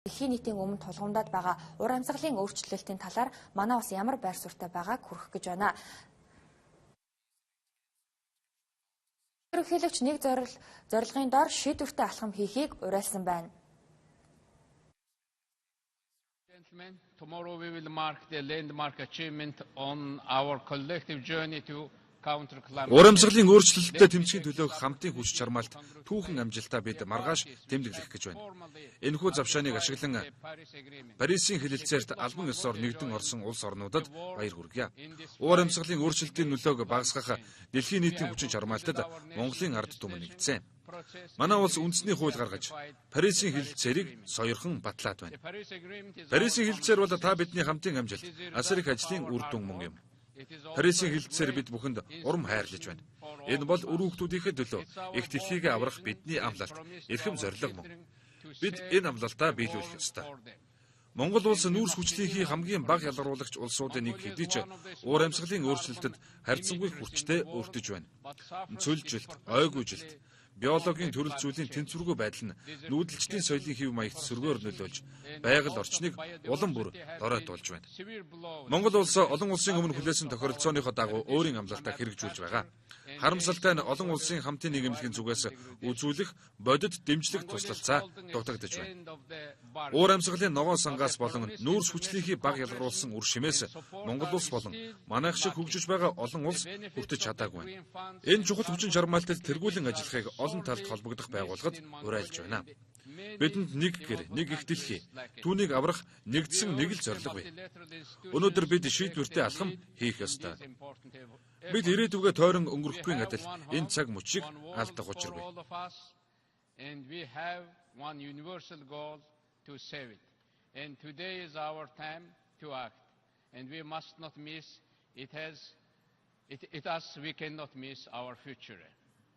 Дэлхийн нийтийн өмнө тулгамдаад байгаа ур амьсгалын өөрчлөлтийн талаар манай бас ямар байр суурьтай байгааг хүргэх гэж байна. Ерөнхийлөгч нэг зорилгын дор шийдвэртэй алхам хийхийг уриалсан байна. Tomorrow we will mark the landmark achievement on our collective journey to Ур амьсгалын өөрчлөлтөд тэмцэхийн төлөө хамтын хүч чармаалт түүхэн амжилтаа бид маргааш тэмдэглэх гэж байна. Энэхүү завшааныг ашиглан Парисын хэлэлцээрт албан ёсоор нэгдэн орсон улс орнуудад баяр хүргье. Ур амьсгалын өөрчлөлтийн нөлөөг багасгах дэлхийн нийтийн хүчин чармаалтад Монголын ард түмэн нэгдсэн. Манай улс үндэсний хууль гаргаж Парисын хэлэлцээрийг сойрхон батлаад байна. Парисын хэлэлцээр бол та бидний хамтын амжилт, асар их ажлын үр дүн мөн юм. Парисын хэлэлцээр бид бүхэнд урам хайрлаж байна. Энэ бол үр хүүхдүүдийнхээ төлөө их дэлхийг аврах бидний амлалт, эрхэм зорилго мөн. Бид энэ амлалтаа биелүүлэх ёстой. Монгол улс нүүрс хүчлийнхii хамгийн бага ялгаруулагч улсуудын нэг хэдий ч ур амьсгалын өөрчлөлтөд харьцангуй хүчтэй өртөж байна. Цөлжилт, ойгүй жилт, биологийн төрөл зүйлийн тэнцвэргүй байдал нь нүүдэлчдийн соёлын хэв маягт сөргөөр нөлөөлж байгаль орчныг улам бүр доройтуулж байна. Монгол улс олон улсын өмнө хүлээсэн тохиролцооныхоо дагуу өөрийн амлалтаа хэрэгжүүлж байгаа. Харамсалтай нь олон улсын хамтын нийгэмлэгийн зүгээс үзүүлэх бодит дэмжлэг туслалцаа дутагдж байна. Ур амьсгалын ногоон сангаас болон нүүрс хүчлийнхii бага ялгаруулсан үр шимээс Монгол улс болон манайх шиг хөгжиж байгаа олон улс хүртэж чадаагүй байна. Энэ чухал хүчин чармаалтад тэргүүлэн ажиллахыг олон талд холбогдох байгууллагад уриалж байна. Бидэнд нэг гэр, нэг их дэлхий, түүнийг аврах нэгдсэн нэг л зорилго бий. Өнөөдөр бид шийдвэртэй алхам хийх ёстой. Бид ирээдүгээ тойрон өнгөрөхгүй адил энэ цаг мөчийг алдах учиргүй. And we have one universal goal to save it. And today is our time to act. And we must not miss it. We cannot miss our future.